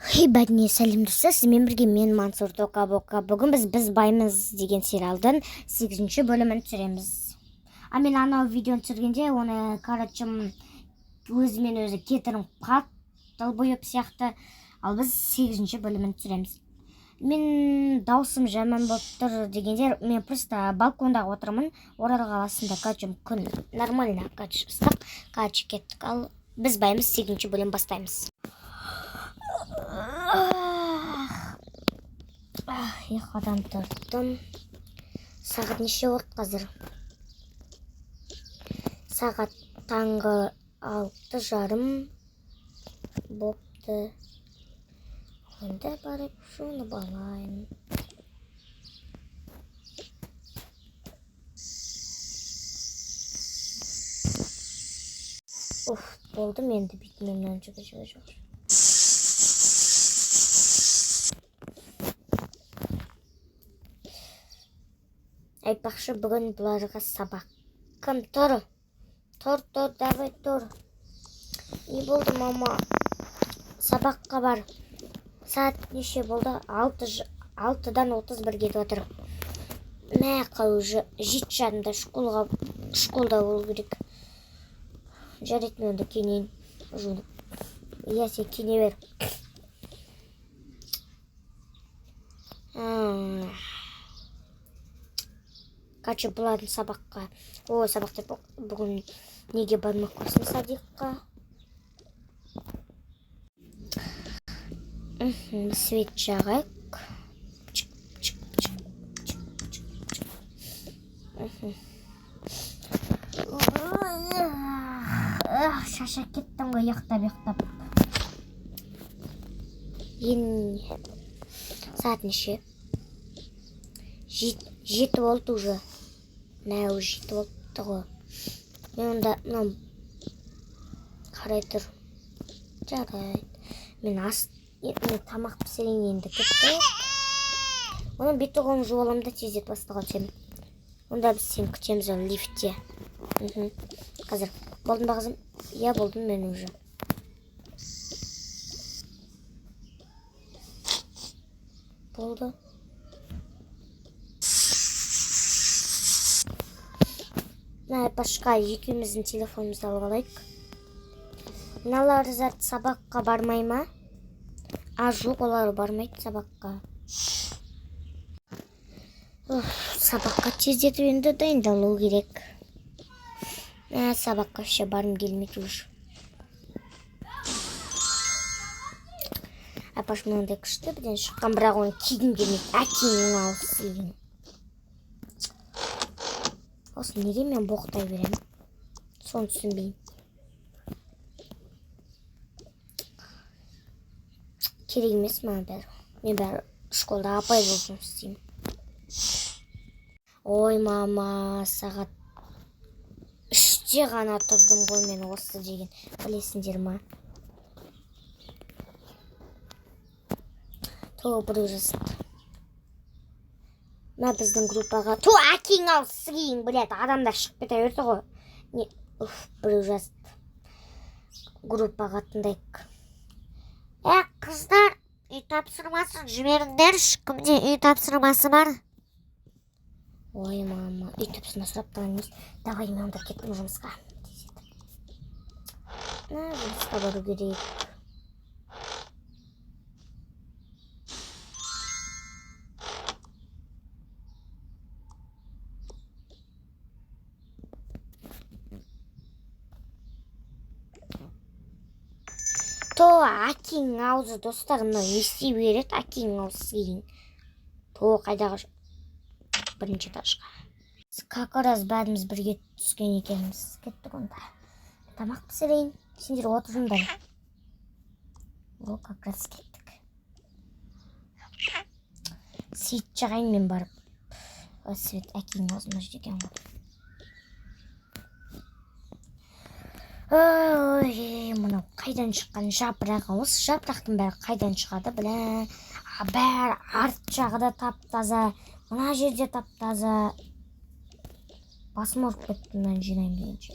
Хейбатне сәлем достар, сізбен бірге мен Мансур Тоқабоқа. Бүгін біз баймыз деген сериалдың 8-ші бөлімін түсіреміз. Мен анау видеоны түсіргенде оны қарачым өзімен өзі кетірім қатал бойып сияқты, ал біз 8-ші бөлімін түсіреміз. Мен даусым жаман болып тұр дегенде, мен просто балкондағы отырмын. Орал қаласында қачым күн нормально қач ыстық қач кеттік, ал біз баймыз 8-ші бөлім бастаймыз. Ұйқыдан тұрдым. Сағат неше уақыт қазір? Сағат таңғы 6:30 бопты. Онда барып шуны балайын. Болды, менді битмемнен жүгі. Айтпақшы, бүгін бұларға сабақ. Кім? Тұр, давай тұр. Не болды, мама? Сабаққа бар. Саат неше болды? 6-дан 31-ге отыр. Мәқа уже 7 жарымда школда болу керек. Жарайды, мен онда кенейін. Иә, сен кене бер. Қачы бұладың сабаққа. Сабақта бүгін неге бармақ қосын садиққа? Свет жағайық. Шаша кеттім ғой, яқтап. Саат неше? 7 болды уже. Уже 7 болыпты ғой. Мен онда қарай тұр. Жарайды. Мен тамақ пісірейін енді кетті. Оның беті қолын жуаламда тездет бастаған сен. Онда біз сен күтеміз оны лифтте. Қазір болдың ба қызым? Иә, болдым мен уже. Болды. Пашқа екеуміздің телефонымызды алып алайық. Мыналар зат сабаққа бармай ма? Жоқ, олар бармайды сабаққа. Сабаққа тездетіп енді дайындалу керек. Сабаққа ше барым келмейді уже. Апаш мынандай күшті бірден шыққан, бірақ оны кигім келмейді. Әкеңнің алысың. Осы неге мен боқтай берем? Соны түсінбеймін. Керек емес маған бәрі. Мен бәрі школда апай болсын істеймін. Ой, мама, сағат 3-те ғана тұрдым ғой мен осы деген. Білесіңдер ма? Біреу жасты. Біздің группаға әкең алысы кейін, адамдар шығып кете берді ғой. Біреу жазды. Группаға тыңдайық. Қыздар, үй тапсырмасын жіберіңдер, кімде үй тапсырмасы бар? Ой, мама, үй тапсырма сұраптаған емес. Давай, мен онда кеттім жұмысқа. Жұмысқа бару керек. Әкең аузы достарымнан ести береді, әкең аузы кейін. Қайдағы бірінші ташқа. Как раз бәріміз бірге түскен екеніміз. Кеттік онда. Тамақ пісірейін. Сендер отырыңдар. Как раз кеттік. Сейт жағайын мен барып. Свет әкең аузына жүрген ғой. Мұны қайдан шыққан жапырағы? Осы жапырақтың бәрі қайдан шығады? Бәрі арт жағы да тап-таза, мына жерде тап-таза. Басым ұрып кетті мынаны жинайын дегенше.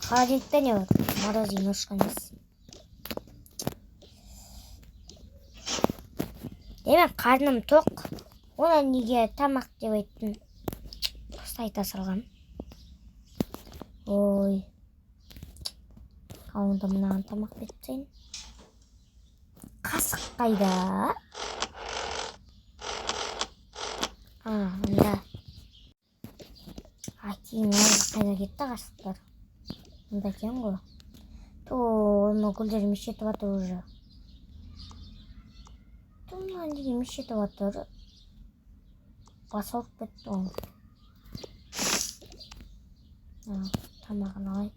Холодильникте не бар? Морозильный ешқандай. Мен қарным тоқ. Ona неге тамақ деп айттым? Просто айта салғам. Ой. Онда мынаған тамақ берсең. Қасық қайда? Анда. Кейін қайда кетті қасықтар? Анда екен ғой. Оны гүлдерім шетіп атыр уже. Мынаған деген шетіп атыр. Басылып кетті оны. Тамағын алайын.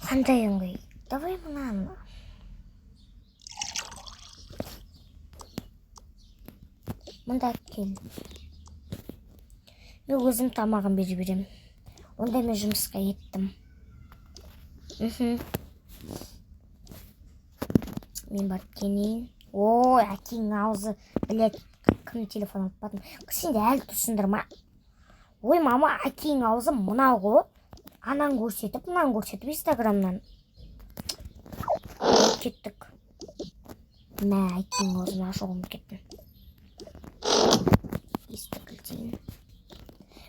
Қандай ыңғай? Давай мынаны. Мында кел. Мен өзім тамағын беріп берем. Онда мен жұмысқа еттім. Мен барып келейін. Ой, әкең аузы. Білет, кім телефон алып бардым. Сен де әлі тұрсыңдар ма? Ой, мама, әкең аузы мынау ғой. Анан көрсетіп, мынан көрсетіп Инстаграмнан. Кеттік. Мә, әкең аузын ашуғым кеттім. Есті кілтейін.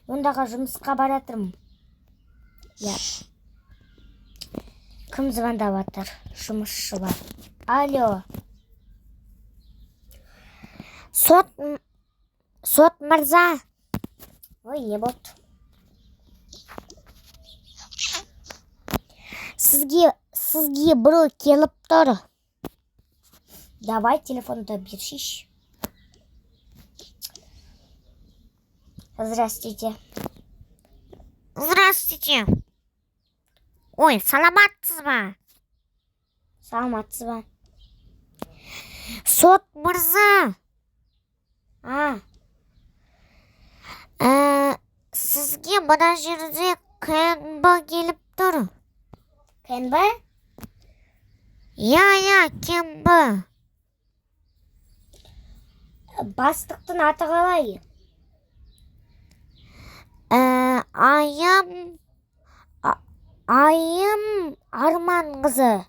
Ондағы жұмысқа баратырмын. Я. Кім звондап атыр? Жұмысшы бар. Алло. Сот мырза. Ой, не болды? Сізге біреу келіп тұр. Давай телефонды бершиш. Здравствуйте. Здравствуйте. Ой, саламатсыз ба? Саламатсыз ба? Сот мырза. Сізге мына жерде КНБ келіп тұр. КНБ? Я, КНБ. Бастықтың аты қалай? Айым Арман қызы.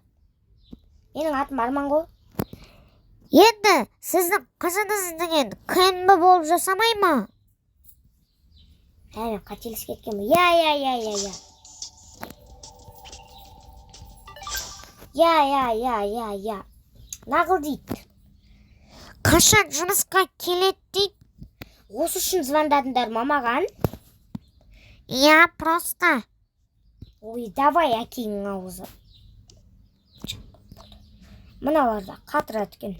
Менің атым Арман ғой. Енді сіздің қызыңыз деген КНБ болып жасамай ма? Мен қателесіп кеткенмін. Я. Нағыл дейді. Қашан жұмысқа келет дейді? Осы үшін звондадыңдар ма маған? Я, просто. Ой, давай әкеңнің аузы. Мыналарда қатырады екен.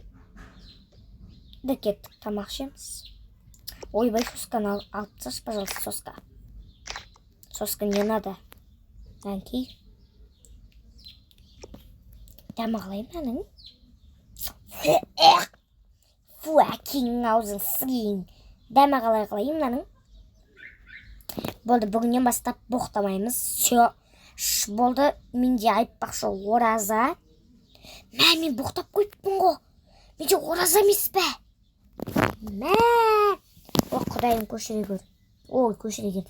Да кеттік, тамақ ішеміз. Ойбай, сосканы алып тасташы, пожалуйста, соска. Соска не надо. Әнкей. Тамағылайым әнің. Фу, әкеңнің аузын сығейін. Дәмағалай қылайым әнің. Болды, бүгіннен бастап боқтамаймыз. Все. Болды, менде айтпақшы ораза. Мен боқтап қойыппын ғой. Менде ораза емес пе? О, құдайым көшіре көр. Ой, көшіре кер.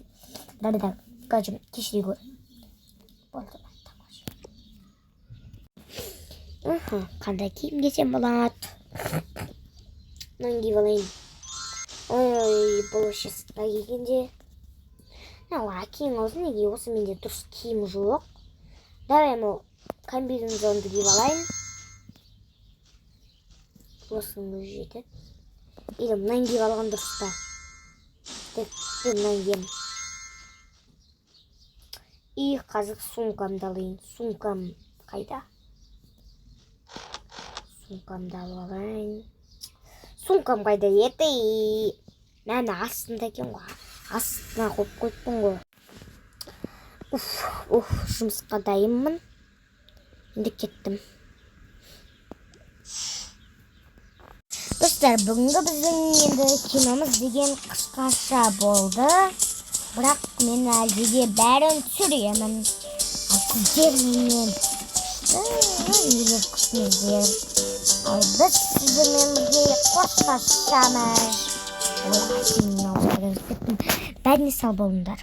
Да, қажым, кешіре көр. Болды, қандай киім кесем болады? Мынаны киіп алайын. Ой, бұл шестіға келгенде. Әкең аузы неге осы менде дұрыс киім жоқ. Давай мұл комбинезонды киіп алайын. Осының өзі жетеді. Или мынаны киіп алған дұрыс па? Мен мынаны киемін. И қазір сумкамды алайын. Сумкам қайда? Сумкамды алып алайын. Сумкам қайда еді? Мәні астында екен ғой. Астына қойып қойыппын ғой. Жұмысқа дайынмын. Енді кеттім. Достар, бүгінгі біздің енді киномыз деген қысқаша болды. Бірақ мен әлде де бәрін түсіремін. Сіздер менен нелер күтіңіздер. Ал біз сіздермен бірге қоштасамыз. Бәріне сау болыңдар.